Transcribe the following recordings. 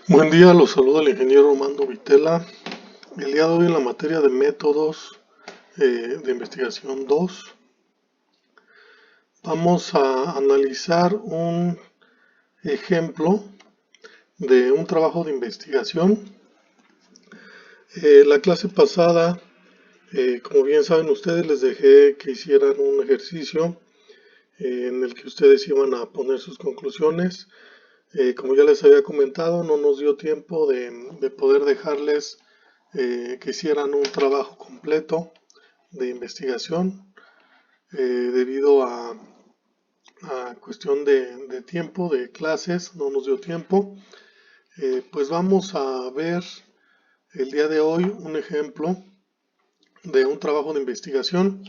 Buen día, los saluda el ingeniero Armando Vitela. El día de hoy en la materia de métodos de investigación 2 vamos a analizar un ejemplo de un trabajo de investigación. La clase pasada, como bien saben ustedes, les dejé que hicieran un ejercicio en el que ustedes iban a poner sus conclusiones. Como ya les había comentado, no nos dio tiempo de poder dejarles que hicieran un trabajo completo de investigación debido a cuestión de tiempo, de clases, no nos dio tiempo. Pues vamos a ver el día de hoy un ejemplo de un trabajo de investigación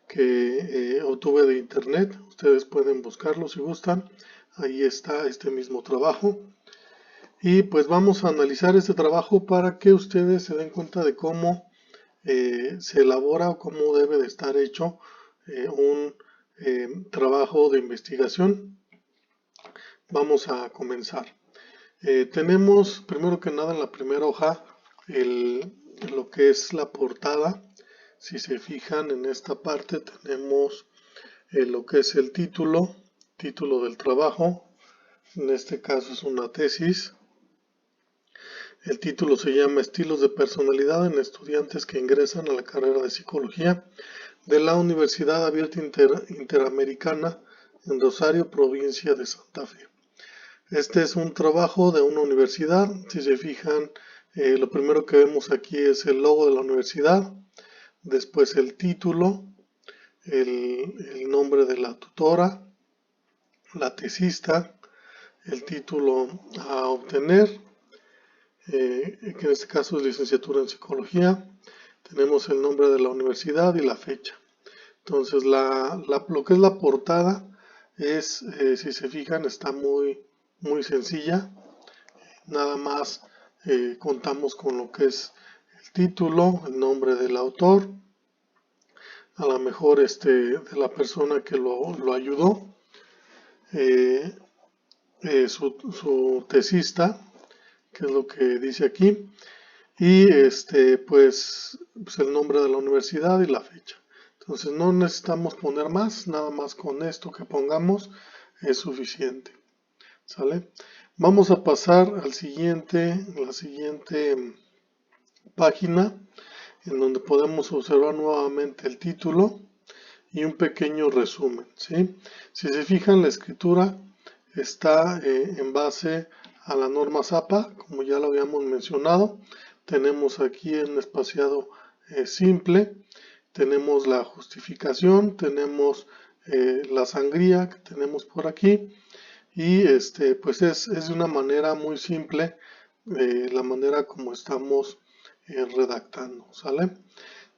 que obtuve de internet. Ustedes pueden buscarlo si gustan. Ahí está este mismo trabajo. Y pues vamos a analizar este trabajo para que ustedes se den cuenta de cómo se elabora o cómo debe de estar hecho un trabajo de investigación. Vamos a comenzar. Tenemos primero que nada en la primera hoja lo que es la portada. Si se fijan en esta parte tenemos lo que es el título del trabajo. En este caso es una tesis. El título se llama Estilos de personalidad en estudiantes que ingresan a la carrera de psicología de la Universidad Abierta Interamericana en Rosario, provincia de Santa Fe. Este es un trabajo de una universidad. Si se fijan, lo primero que vemos aquí es el logo de la universidad, después el título, el nombre de la tutora, la tesista, el título a obtener, que en este caso es licenciatura en psicología. Tenemos el nombre de la universidad y la fecha. Entonces lo que es la portada es, si se fijan, está muy sencilla. Nada más contamos con lo que es el título, el nombre del autor, a lo mejor de la persona que lo ayudó, eh, su tesista, que es lo que dice aquí, y pues el nombre de la universidad y la fecha. Entonces no necesitamos poner más, nada más con esto que pongamos es suficiente. ¿Sale? Vamos a pasar la siguiente página, en donde podemos observar nuevamente el título y un pequeño resumen. ¿Sí? Si se fijan, la escritura está en base a la norma ZAPA, como ya lo habíamos mencionado. Tenemos aquí un espaciado simple, tenemos la justificación, tenemos la sangría que tenemos por aquí, y pues es de una manera muy simple la manera como estamos redactando, ¿sale?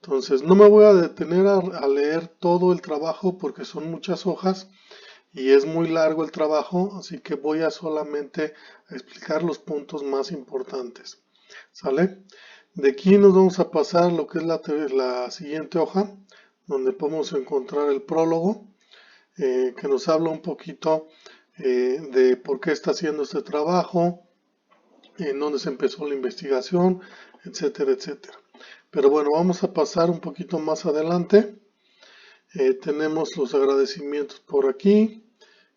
Entonces no me voy a detener a leer todo el trabajo porque son muchas hojas y es muy largo el trabajo, así que voy a solamente explicar los puntos más importantes, ¿sale? De aquí nos vamos a pasar lo que es la siguiente hoja, donde podemos encontrar el prólogo, que nos habla un poquito de por qué está haciendo este trabajo, en dónde se empezó la investigación, etcétera, etcétera. Pero bueno, vamos a pasar un poquito más adelante. Tenemos los agradecimientos por aquí,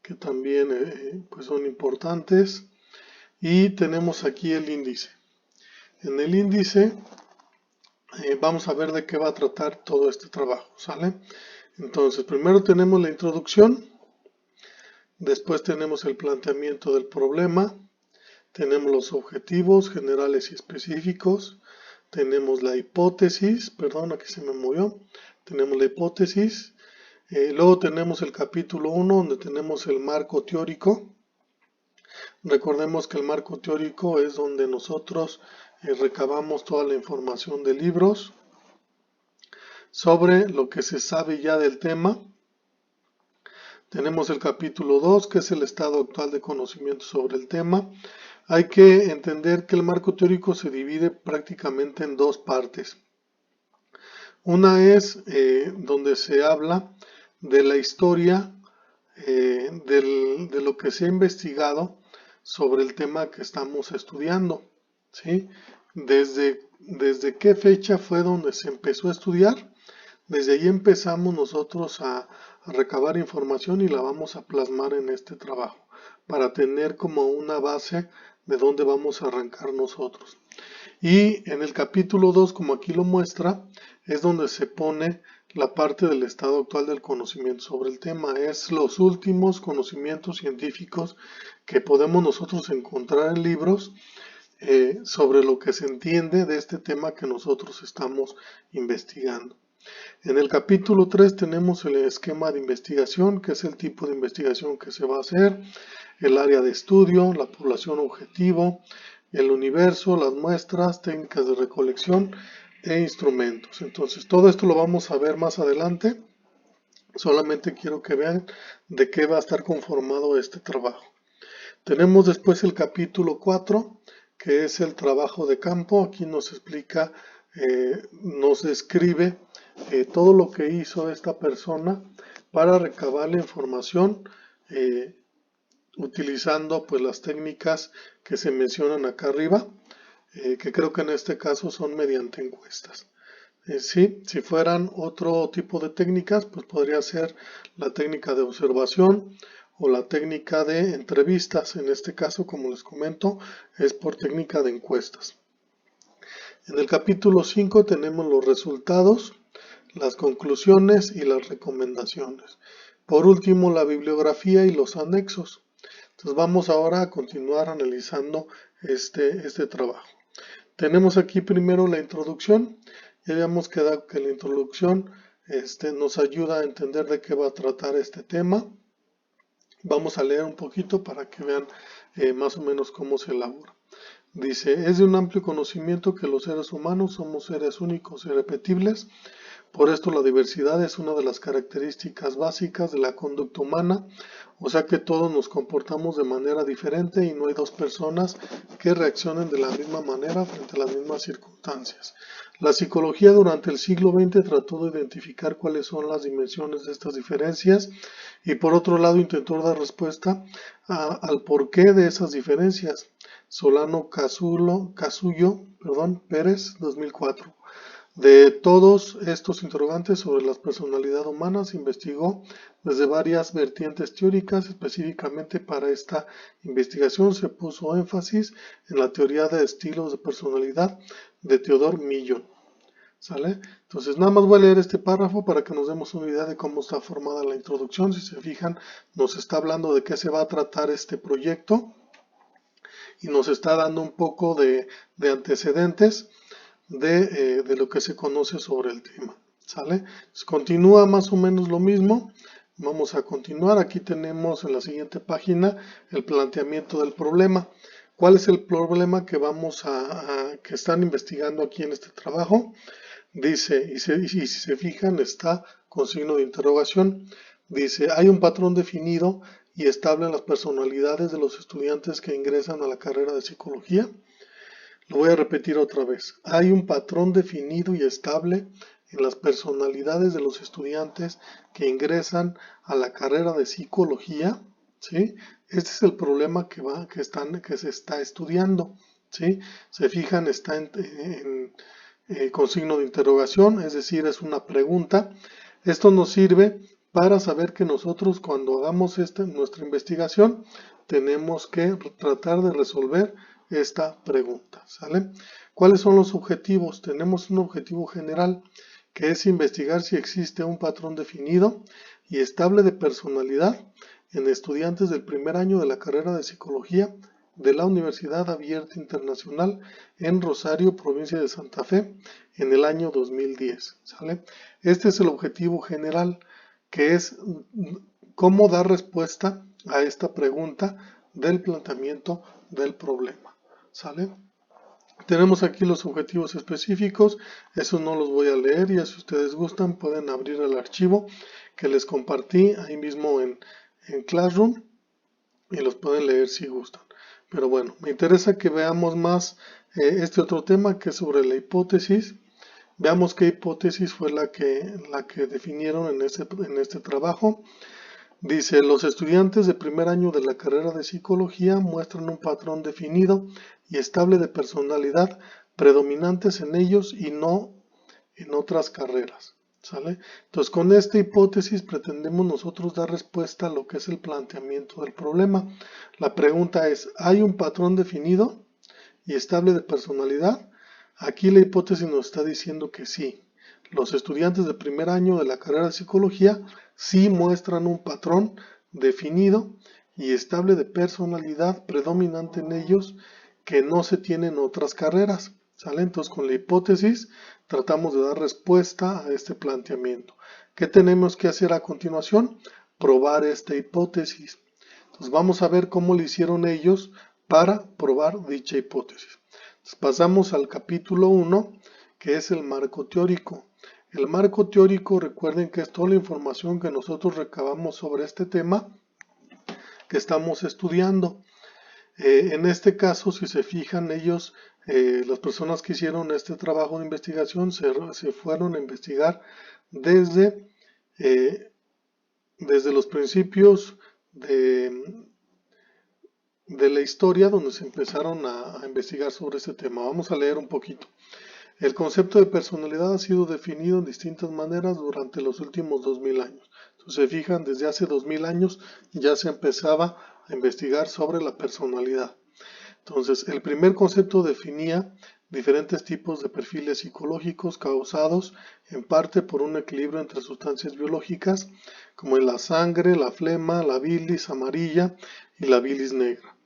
que también pues son importantes. Y tenemos aquí el índice. En el índice vamos a ver de qué va a tratar todo este trabajo, ¿sale? Entonces, primero tenemos la introducción, después tenemos el planteamiento del problema, tenemos los objetivos generales y específicos, tenemos la hipótesis, perdón, aquí se me movió, tenemos la hipótesis, luego tenemos el capítulo 1 donde tenemos el marco teórico. Recordemos que el marco teórico es donde nosotros recabamos toda la información de libros sobre lo que se sabe ya del tema. Tenemos el capítulo 2, que es el estado actual de conocimiento sobre el tema. Hay que entender que el marco teórico se divide prácticamente en dos partes. Una es donde se habla de la historia de lo que se ha investigado sobre el tema que estamos estudiando, ¿sí? Desde qué fecha fue donde se empezó a estudiar. Desde ahí empezamos nosotros a recabar información y la vamos a plasmar en este trabajo para tener como una base de dónde vamos a arrancar nosotros. Y en el capítulo 2, como aquí lo muestra, es donde se pone la parte del estado actual del conocimiento sobre el tema. Es los últimos conocimientos científicos que podemos nosotros encontrar en libros sobre lo que se entiende de este tema que nosotros estamos investigando. En el capítulo 3 tenemos el esquema de investigación, que es el tipo de investigación que se va a hacer, el área de estudio, la población objetivo, el universo, las muestras, técnicas de recolección e instrumentos. Entonces todo esto lo vamos a ver más adelante. Solamente quiero que vean de qué va a estar conformado este trabajo. Tenemos después el capítulo 4, que es el trabajo de campo. Aquí nos explica, nos describe todo lo que hizo esta persona para recabar la información utilizando pues las técnicas que se mencionan acá arriba, que creo que en este caso son mediante encuestas. Sí, si fueran otro tipo de técnicas, pues podría ser la técnica de observación o la técnica de entrevistas. En este caso, como les comento, es por técnica de encuestas. En el capítulo 5 tenemos los resultados, las conclusiones y las recomendaciones. Por último, la bibliografía y los anexos. Entonces vamos ahora a continuar analizando este trabajo. Tenemos aquí primero la introducción. Ya habíamos quedado que la introducción nos ayuda a entender de qué va a tratar este tema. Vamos a leer un poquito para que vean más o menos cómo se elabora. Dice, es de un amplio conocimiento que los seres humanos somos seres únicos y irrepetibles. Por esto la diversidad es una de las características básicas de la conducta humana, o sea que todos nos comportamos de manera diferente y no hay dos personas que reaccionen de la misma manera frente a las mismas circunstancias. La psicología durante el siglo XX trató de identificar cuáles son las dimensiones de estas diferencias y por otro lado intentó dar respuesta al porqué de esas diferencias. Solano Casullo, Pérez, 2004. De todos estos interrogantes sobre la personalidad humana se investigó desde varias vertientes teóricas. Específicamente para esta investigación se puso énfasis en la teoría de estilos de personalidad de Theodore Millon. ¿Sale? Entonces nada más voy a leer este párrafo para que nos demos una idea de cómo está formada la introducción. Si se fijan, nos está hablando de qué se va a tratar este proyecto y nos está dando un poco de antecedentes de lo que se conoce sobre el tema. ¿Sale? Entonces, continúa más o menos lo mismo. Vamos a continuar. Aquí tenemos en la siguiente página el planteamiento del problema. ¿Cuál es el problema que que están investigando aquí en este trabajo? Dice, y si se fijan, está con signo de interrogación. Dice, hay un patrón definido y estable en las personalidades de los estudiantes que ingresan a la carrera de psicología. Lo voy a repetir otra vez. Hay un patrón definido y estable en las personalidades de los estudiantes que ingresan a la carrera de psicología. ¿Sí? Este es el problema que se está estudiando. ¿Sí? Se fijan, está con signo de interrogación, es decir, es una pregunta. Esto nos sirve para saber que nosotros cuando hagamos nuestra investigación tenemos que tratar de resolver esta pregunta. ¿Sale? ¿Cuáles son los objetivos? Tenemos un objetivo general que es investigar si existe un patrón definido y estable de personalidad en estudiantes del primer año de la carrera de psicología de la Universidad Abierta Internacional en Rosario, provincia de Santa Fe, en el año 2010. ¿Sale? Este es el objetivo general, que es cómo dar respuesta a esta pregunta del planteamiento del problema. ¿Sale? Tenemos aquí los objetivos específicos, esos no los voy a leer, ya si ustedes gustan pueden abrir el archivo que les compartí ahí mismo en Classroom y los pueden leer si gustan. Pero bueno, me interesa que veamos más este otro tema que es sobre la hipótesis. Veamos qué hipótesis fue la que definieron en este trabajo. Dice, los estudiantes de primer año de la carrera de psicología muestran un patrón definido y estable de personalidad predominantes en ellos y no en otras carreras. ¿Sale? Entonces, con esta hipótesis pretendemos nosotros dar respuesta a lo que es el planteamiento del problema. La pregunta es, ¿hay un patrón definido y estable de personalidad? Aquí la hipótesis nos está diciendo que sí. Los estudiantes de primer año de la carrera de psicología sí muestran un patrón definido y estable de personalidad predominante en ellos que no se tiene en otras carreras. ¿Sale? Entonces, con la hipótesis tratamos de dar respuesta a este planteamiento. ¿Qué tenemos que hacer a continuación? Probar esta hipótesis. Entonces, vamos a ver cómo lo hicieron ellos para probar dicha hipótesis. Entonces, pasamos al capítulo 1, que es el marco teórico. El marco teórico, recuerden que es toda la información que nosotros recabamos sobre este tema que estamos estudiando. En este caso, si se fijan, ellos, las personas que hicieron este trabajo de investigación, se fueron a investigar desde los principios de la historia, donde se empezaron a investigar sobre este tema. Vamos a leer un poquito. El concepto de personalidad ha sido definido en distintas maneras durante los últimos 2000 años. Entonces, se fijan, desde hace 2000 años ya se empezaba a investigar sobre la personalidad. Entonces, el primer concepto definía diferentes tipos de perfiles psicológicos causados en parte por un equilibrio entre sustancias biológicas como en la sangre, la flema, la bilis amarilla y la bilis negra.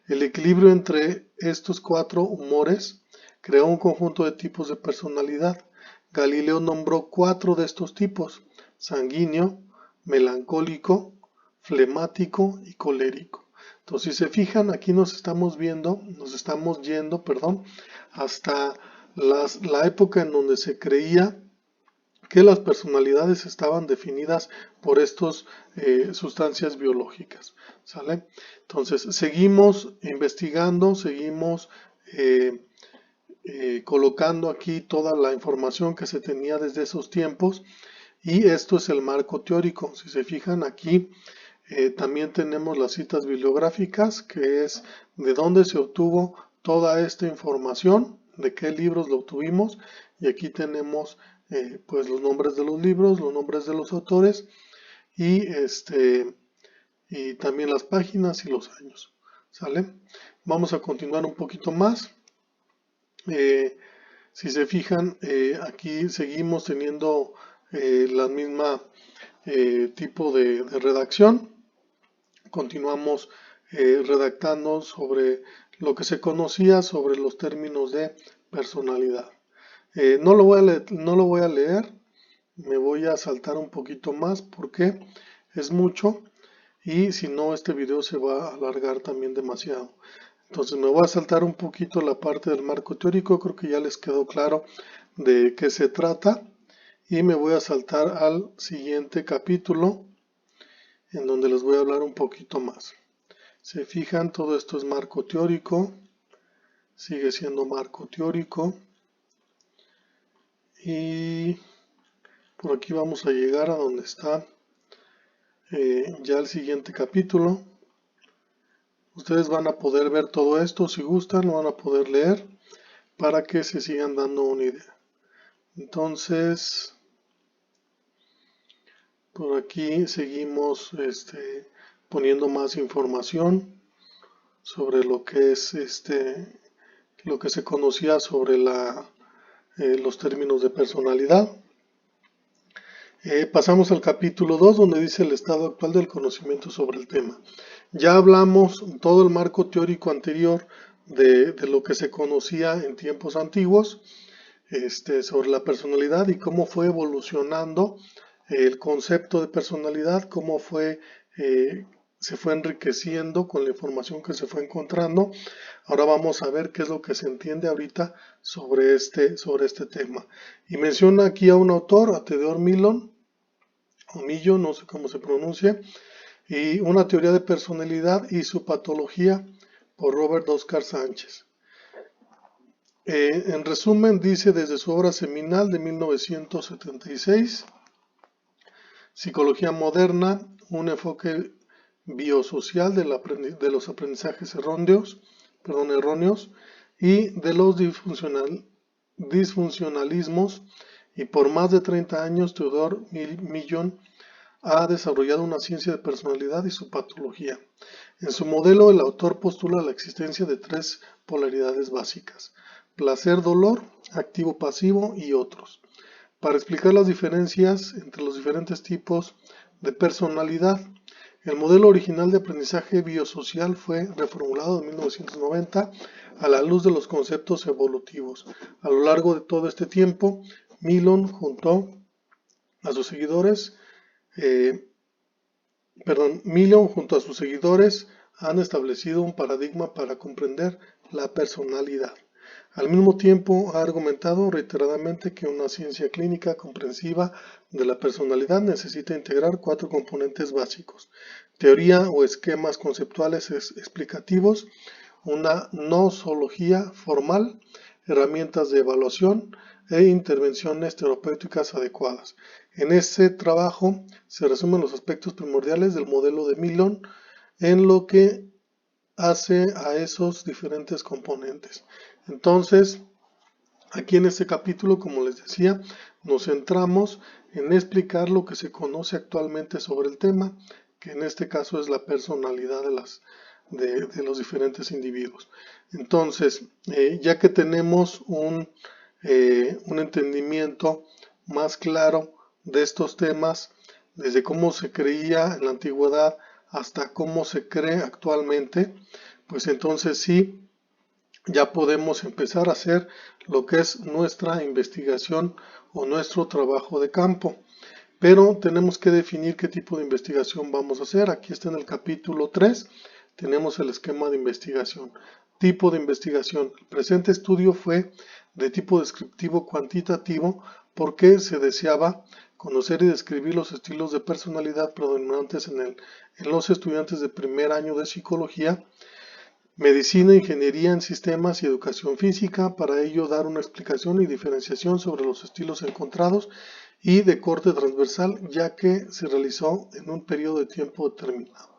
El equilibrio entre estos cuatro humores creó un conjunto de tipos de personalidad. Galileo nombró 4 de estos tipos: sanguíneo, melancólico, flemático y colérico. Entonces, si se fijan, aquí nos estamos yendo, hasta la época en donde se creía que las personalidades estaban definidas por estas sustancias biológicas. ¿Sale? Entonces, seguimos investigando, seguimos colocando aquí toda la información que se tenía desde esos tiempos, y esto es el marco teórico. Si se fijan aquí, también tenemos las citas bibliográficas, que es de dónde se obtuvo toda esta información, de qué libros lo obtuvimos, y aquí tenemos pues los nombres de los libros, los nombres de los autores y también las páginas y los años. ¿Sale? Vamos a continuar un poquito más. Si se fijan, aquí seguimos teniendo la misma tipo de redacción. Continuamos redactando sobre lo que se conocía sobre los términos de personalidad. No lo voy a leer, me voy a saltar un poquito más porque es mucho y si no este video se va a alargar también demasiado. Entonces me voy a saltar un poquito la parte del marco teórico, creo que ya les quedó claro de qué se trata, y me voy a saltar al siguiente capítulo en donde les voy a hablar un poquito más. Se fijan, todo esto es marco teórico, sigue siendo marco teórico, y por aquí vamos a llegar a donde está ya el siguiente capítulo. Ustedes van a poder ver todo esto, si gustan, lo van a poder leer para que se sigan dando una idea. Entonces, por aquí seguimos poniendo más información sobre lo que es lo que se conocía sobre los términos de personalidad. Pasamos al capítulo 2, donde dice el estado actual del conocimiento sobre el tema. Ya hablamos todo el marco teórico anterior de lo que se conocía en tiempos antiguos sobre la personalidad y cómo fue evolucionando el concepto de personalidad, cómo se fue enriqueciendo con la información que se fue encontrando. Ahora vamos a ver qué es lo que se entiende ahorita sobre este tema. Y menciona aquí a un autor, a Theodore Millon, o Millo, no sé cómo se pronuncia, y una teoría de personalidad y su patología por Robert Oscar Sánchez. En resumen, dice desde su obra seminal de 1976, Psicología Moderna, un enfoque biosocial de los aprendizajes erróneos y de los disfuncionalismos, y por más de 30 años Theodore Millon ha desarrollado una ciencia de personalidad y su patología. En su modelo, el autor postula la existencia de 3 polaridades básicas: placer-dolor, activo-pasivo y otros, para explicar las diferencias entre los diferentes tipos de personalidad. El modelo original de aprendizaje biosocial fue reformulado en 1990 a la luz de los conceptos evolutivos. A lo largo de todo este tiempo, Millon junto a sus seguidores han establecido un paradigma para comprender la personalidad. Al mismo tiempo, ha argumentado reiteradamente que una ciencia clínica comprensiva de la personalidad necesita integrar 4 componentes básicos: teoría o esquemas conceptuales explicativos, una nosología formal, herramientas de evaluación e intervenciones terapéuticas adecuadas. En este trabajo se resumen los aspectos primordiales del modelo de Millon en lo que hace a esos diferentes componentes. Entonces, aquí en este capítulo, como les decía, nos centramos en explicar lo que se conoce actualmente sobre el tema, que en este caso es la personalidad de los diferentes individuos. Entonces, ya que tenemos un entendimiento más claro de estos temas, desde cómo se creía en la antigüedad hasta cómo se cree actualmente, pues entonces sí, ya podemos empezar a hacer lo que es nuestra investigación o nuestro trabajo de campo. Pero tenemos que definir qué tipo de investigación vamos a hacer. Aquí está en el capítulo 3, tenemos el esquema de investigación. Tipo de investigación. El presente estudio fue de tipo descriptivo cuantitativo porque se deseaba conocer y describir los estilos de personalidad predominantes en los estudiantes de primer año de psicología, medicina, ingeniería en sistemas y educación física. Para ello, dar una explicación y diferenciación sobre los estilos encontrados y de corte transversal, ya que se realizó en un periodo de tiempo determinado.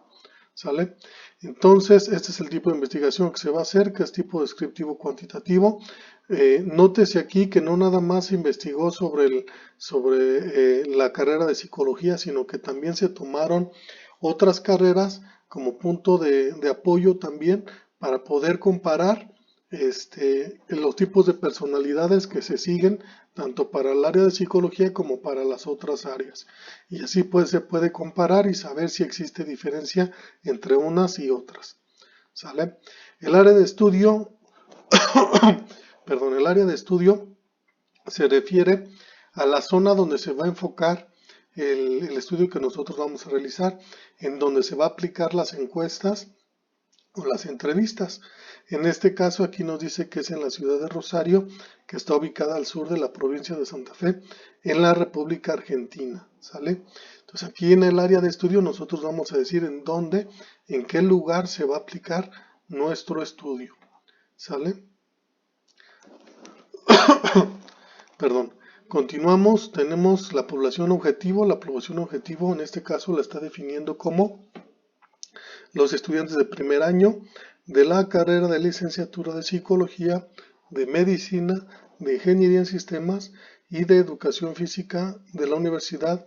¿Sale? Entonces, este es el tipo de investigación que se va a hacer, que es tipo descriptivo cuantitativo. Nótese aquí que no nada más se investigó sobre la carrera de psicología, sino que también se tomaron otras carreras como punto de apoyo también para poder comparar los tipos de personalidades que se siguen tanto para el área de psicología como para las otras áreas, y así pues se puede comparar y saber si existe diferencia entre unas y otras. ¿Sale? El área de estudio el área de estudio se refiere a la zona donde se va a enfocar el estudio que nosotros vamos a realizar, en donde se va a aplicar las encuestas o las entrevistas. En este caso aquí nos dice que es en la ciudad de Rosario, que está ubicada al sur de la provincia de Santa Fe, en la República Argentina. ¿Sale? Entonces aquí en el área de estudio nosotros vamos a decir en dónde, en qué lugar se va a aplicar nuestro estudio. ¿Sale? Perdón. Continuamos, tenemos la población objetivo. La población objetivo en este caso la está definiendo como los estudiantes de primer año de la carrera de licenciatura de psicología, de medicina, de ingeniería en sistemas y de educación física de la Universidad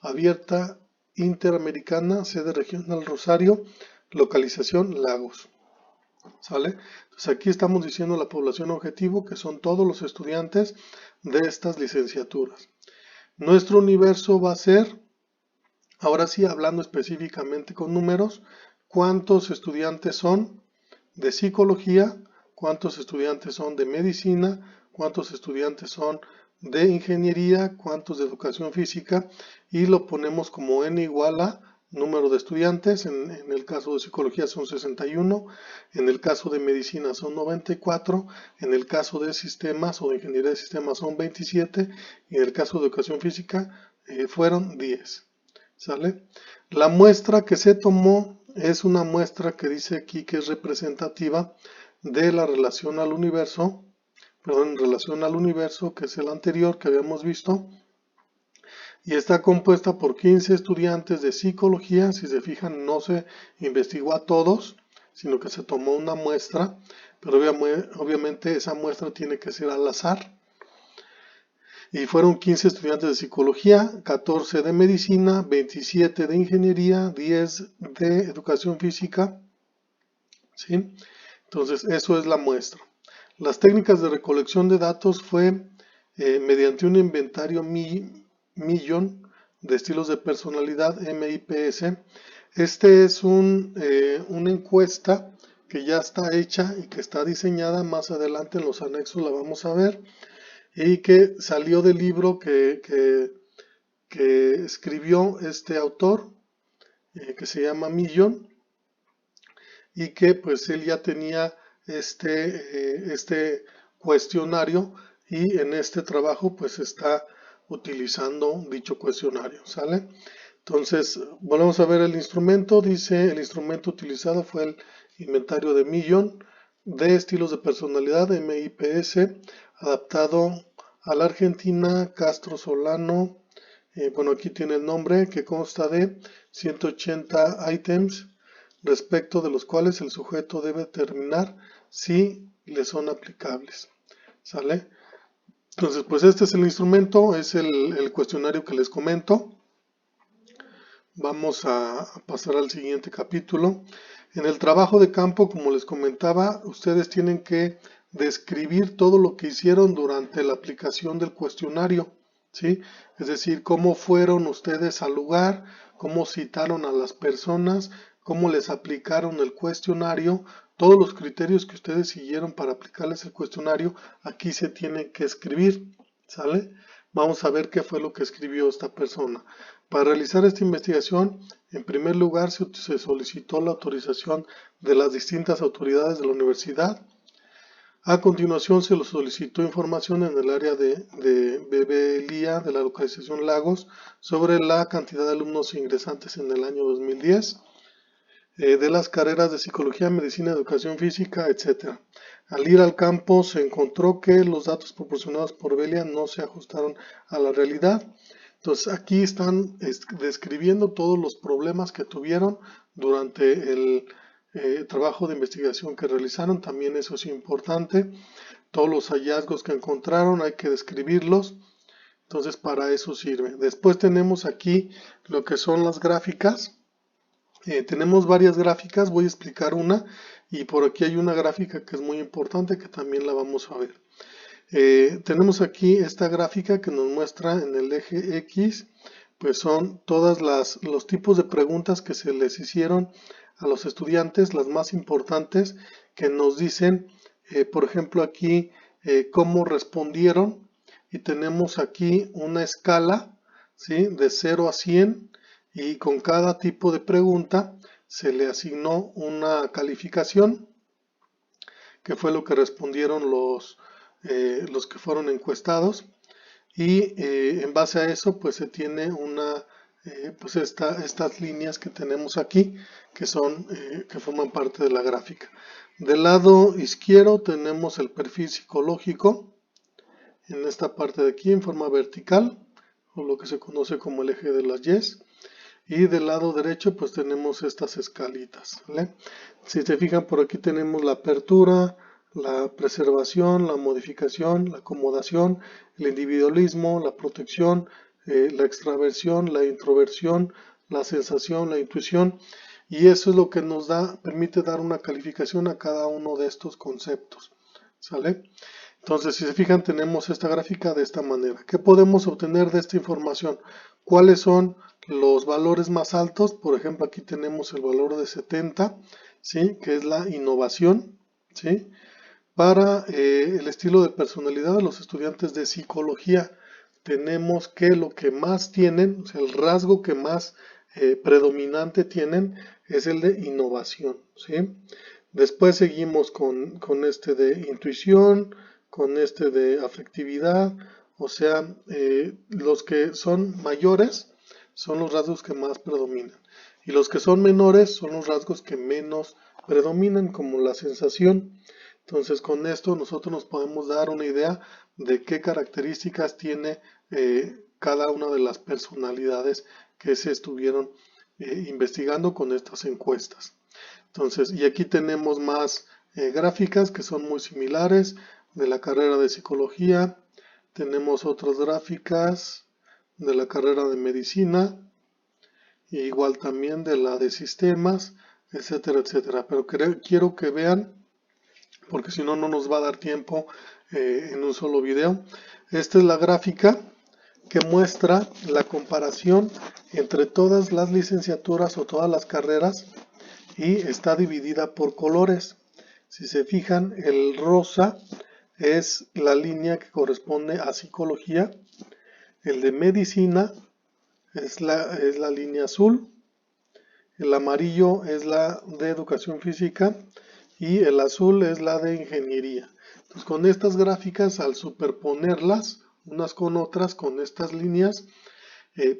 Abierta Interamericana, sede regional Rosario, localización Lagos. ¿Sale? Entonces aquí estamos diciendo la población objetivo, que son todos los estudiantes de estas licenciaturas. Nuestro universo va a ser, ahora sí hablando específicamente con números, cuántos estudiantes son de psicología, cuántos estudiantes son de medicina, cuántos estudiantes son de ingeniería, cuántos de educación física, y lo ponemos como n igual a número de estudiantes. En el caso de psicología son 61, en el caso de medicina son 94, en el caso de sistemas o de ingeniería de sistemas son 27, y en el caso de educación física fueron 10. ¿Sale? La muestra que se tomó es una muestra que dice aquí que es representativa de la relación al universo, que es el anterior que habíamos visto, y está compuesta por 15 estudiantes de psicología. Si se fijan, no se investigó a todos, sino que se tomó una muestra, pero obviamente esa muestra tiene que ser al azar. Y fueron 15 estudiantes de psicología, 14 de medicina, 27 de ingeniería, 10 de educación física, ¿sí? Entonces, eso es la muestra. Las técnicas de recolección de datos fue mediante un inventario Millón de estilos de personalidad, MIPS. Este es una encuesta que ya está hecha y que está diseñada. Más adelante en los anexos la vamos a ver, y que salió del libro que escribió este autor, que se llama Millón, y que pues él ya tenía este cuestionario, y en este trabajo pues está utilizando dicho cuestionario, ¿sale? Entonces, volvemos a ver el instrumento. Dice, el instrumento utilizado fue el inventario de Millón de estilos de personalidad, MIPS, adaptado a la Argentina, Castro Solano. Bueno, aquí tiene el nombre, que consta de 180 ítems, respecto de los cuales el sujeto debe determinar si le son aplicables, ¿sale? Entonces, pues este es el instrumento, es el cuestionario que les comento. Vamos a pasar al siguiente capítulo. En el trabajo de campo, como les comentaba, ustedes tienen que describir todo lo que hicieron durante la aplicación del cuestionario, ¿sí? Es decir, cómo fueron ustedes al lugar, cómo citaron a las personas, cómo les aplicaron el cuestionario, todos los criterios que ustedes siguieron para aplicarles el cuestionario, aquí se tienen que escribir, ¿sale? Vamos a ver qué fue lo que escribió esta persona. Para realizar esta investigación, en primer lugar se solicitó la autorización de las distintas autoridades de la universidad. A continuación se le solicitó información en el área de BBLIA de la localización Lagos sobre la cantidad de alumnos ingresantes en el año 2010, de las carreras de psicología, medicina, educación física, etc. Al ir al campo se encontró que los datos proporcionados por Belia no se ajustaron a la realidad. Entonces aquí están describiendo todos los problemas que tuvieron durante el trabajo de investigación que realizaron. También eso es importante. Todos los hallazgos que encontraron hay que describirlos. Entonces para eso sirve. Después tenemos aquí lo que son las gráficas. Tenemos varias gráficas, voy a explicar una, y por aquí hay una gráfica que es muy importante que también la vamos a ver. Tenemos aquí esta gráfica que nos muestra en el eje X, pues son todos los tipos de preguntas que se les hicieron a los estudiantes, las más importantes, que nos dicen, por ejemplo aquí, cómo respondieron, y tenemos aquí una escala, ¿sí? De 0 a 100, y con cada tipo de pregunta se le asignó una calificación, que fue lo que respondieron los que fueron encuestados, y en base a eso pues se tiene pues estas líneas que tenemos aquí, que son que forman parte de la gráfica. Del lado izquierdo tenemos el perfil psicológico en esta parte de aquí en forma vertical, o lo que se conoce como el eje de las Y. Y del lado derecho pues tenemos estas escalitas, ¿vale? Si se fijan, por aquí tenemos la apertura, la preservación, la modificación, la acomodación, el individualismo, la protección, la extraversión, la introversión, la sensación, la intuición, y eso es lo que nos permite dar una calificación a cada uno de estos conceptos, ¿sale? Entonces, si se fijan, tenemos esta gráfica de esta manera. ¿Qué podemos obtener de esta información? ¿Cuáles son los valores más altos? Por ejemplo, aquí tenemos el valor de 70, ¿sí? Que es la innovación, ¿sí? Para el estilo de personalidad de los estudiantes de psicología, tenemos que lo que más tienen, o sea, el rasgo que más predominante tienen es el de innovación, ¿sí? Después seguimos con este de intuición, con este de afectividad, o sea, los que son mayores son los rasgos que más predominan, y los que son menores son los rasgos que menos predominan, como la sensación. Entonces, con esto nosotros nos podemos dar una idea de qué características tiene cada una de las personalidades que se estuvieron investigando con estas encuestas. Entonces, y aquí tenemos más gráficas que son muy similares de la carrera de psicología. Tenemos otras gráficas de la carrera de medicina, e igual también de la de sistemas, etcétera, etcétera. Pero quiero que vean, porque si no, no nos va a dar tiempo en un solo video. Esta es la gráfica que muestra la comparación entre todas las licenciaturas o todas las carreras y está dividida por colores. Si se fijan, el rosa es la línea que corresponde a psicología, el de medicina es la línea azul, el amarillo es la de educación física y el azul es la de ingeniería. Entonces, con estas gráficas, al superponerlas unas con otras, con estas líneas,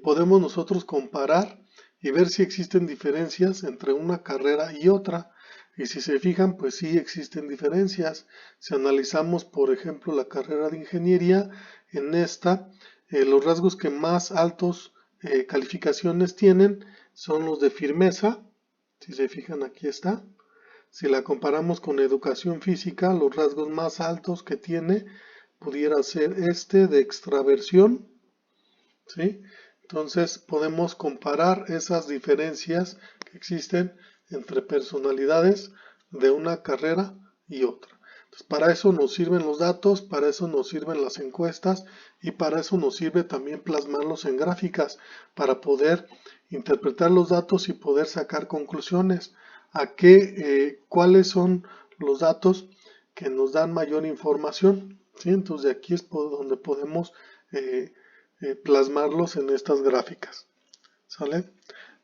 podemos nosotros comparar y ver si existen diferencias entre una carrera y otra. Y si se fijan, pues sí existen diferencias. Si analizamos, por ejemplo, la carrera de ingeniería, en esta, los rasgos que más altos calificaciones tienen son los de firmeza. Si se fijan, aquí está. Si la comparamos con educación física, los rasgos más altos que tiene pudiera ser este de extraversión, ¿sí? Entonces podemos comparar esas diferencias que existen entre personalidades de una carrera y otra. Entonces, para eso nos sirven los datos, para eso nos sirven las encuestas y para eso nos sirve también plasmarlos en gráficas, para poder interpretar los datos y poder sacar conclusiones. ¿Cuáles son los datos que nos dan mayor información? ¿Sí? Entonces, de aquí es donde podemos plasmarlos en estas gráficas. ¿Sale?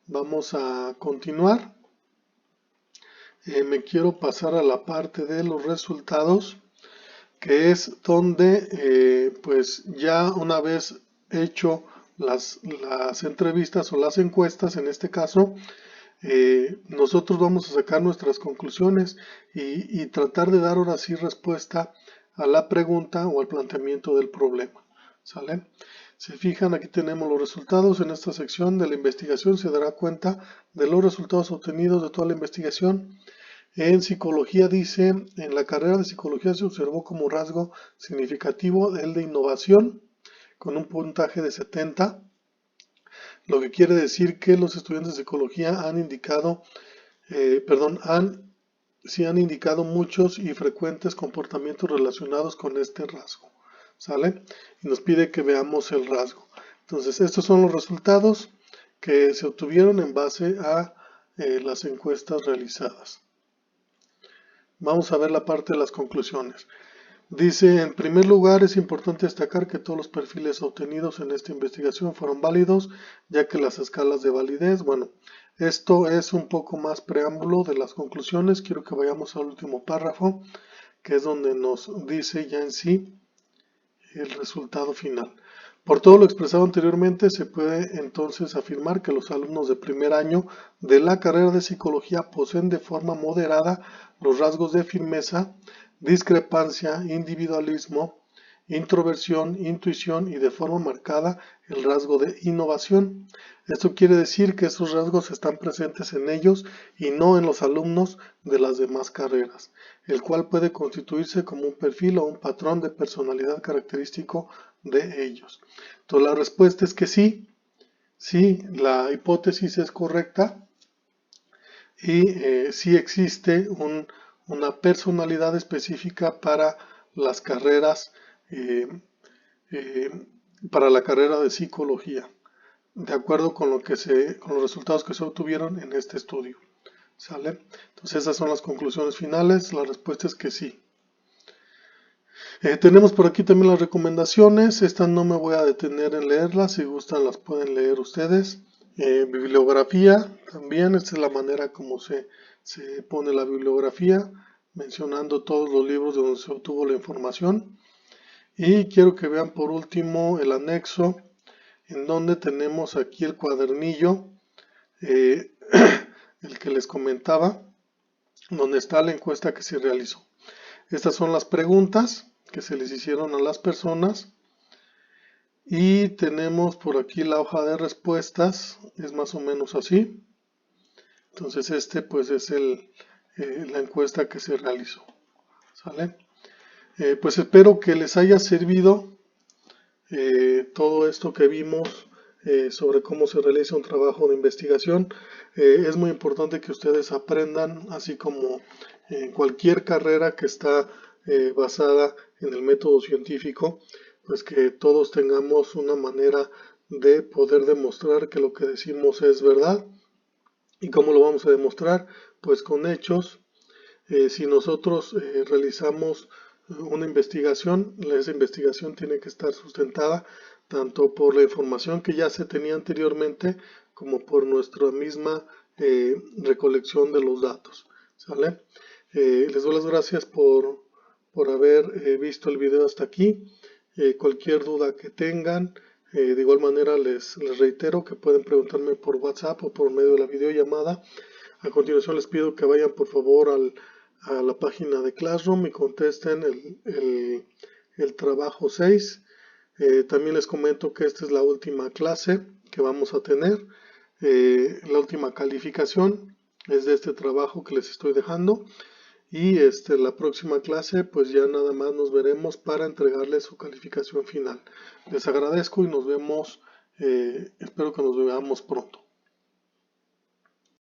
Vamos a continuar. Me quiero pasar a la parte de los resultados, que es donde pues ya una vez hecho las entrevistas o las encuestas, en este caso, nosotros vamos a sacar nuestras conclusiones y tratar de dar ahora sí respuesta a la pregunta o al planteamiento del problema. ¿Sale? Se fijan, aquí tenemos los resultados. En esta sección de la investigación se dará cuenta de los resultados obtenidos de toda la investigación. En psicología dice, en la carrera de psicología se observó como rasgo significativo el de innovación con un puntaje de 70, lo que quiere decir que los estudiantes de psicología han indicado muchos y frecuentes comportamientos relacionados con este rasgo. ¿Sale? Y nos pide que veamos el rasgo. Entonces, estos son los resultados que se obtuvieron en base a las encuestas realizadas. Vamos a ver la parte de las conclusiones. Dice, en primer lugar, es importante destacar que todos los perfiles obtenidos en esta investigación fueron válidos, ya que las escalas de validez, bueno, esto es un poco más preámbulo de las conclusiones. Quiero que vayamos al último párrafo, que es donde nos dice ya en sí el resultado final. Por todo lo expresado anteriormente, se puede entonces afirmar que los alumnos de primer año de la carrera de psicología poseen de forma moderada los rasgos de firmeza, discrepancia, individualismo, introversión, intuición y de forma marcada el rasgo de innovación. Esto quiere decir que esos rasgos están presentes en ellos y no en los alumnos de las demás carreras, el cual puede constituirse como un perfil o un patrón de personalidad característico de ellos. Entonces la respuesta es que sí, la hipótesis es correcta y sí existe una personalidad específica para las carreras, para la carrera de psicología, de acuerdo con los resultados que se obtuvieron en este estudio. ¿Sale? Entonces esas son las conclusiones finales. La respuesta es que sí. Tenemos por aquí también las recomendaciones. Estas no me voy a detener en leerlas. Si gustan las pueden leer ustedes. Bibliografía también. Esta es la manera como se pone la bibliografía, mencionando todos los libros de donde se obtuvo la información. Y quiero que vean por último el anexo, en donde tenemos aquí el cuadernillo, el que les comentaba, donde está la encuesta que se realizó. Estas son las preguntas que se les hicieron a las personas Y tenemos por aquí la hoja de respuestas, es más o menos así. Entonces este pues es la encuesta que se realizó. ¿Sale? Pues espero que les haya servido todo esto que vimos sobre cómo se realiza un trabajo de investigación. Es muy importante que ustedes aprendan, así como en cualquier carrera que está basada en el método científico, pues que todos tengamos una manera de poder demostrar que lo que decimos es verdad. ¿Y cómo lo vamos a demostrar? Pues con hechos. Si nosotros realizamos una investigación, esa investigación tiene que estar sustentada tanto por la información que ya se tenía anteriormente como por nuestra misma recolección de los datos. ¿Sale? Les doy las gracias por haber visto el video hasta aquí. Cualquier duda que tengan, de igual manera les reitero que pueden preguntarme por WhatsApp o por medio de la videollamada. A continuación les pido que vayan por favor a la página de Classroom y contesten el trabajo 6. También les comento que esta es la última clase que vamos a tener. La última calificación es de este trabajo que les estoy dejando. Y la próxima clase pues ya nada más nos veremos para entregarles su calificación final. Les agradezco y nos vemos, espero que nos veamos pronto.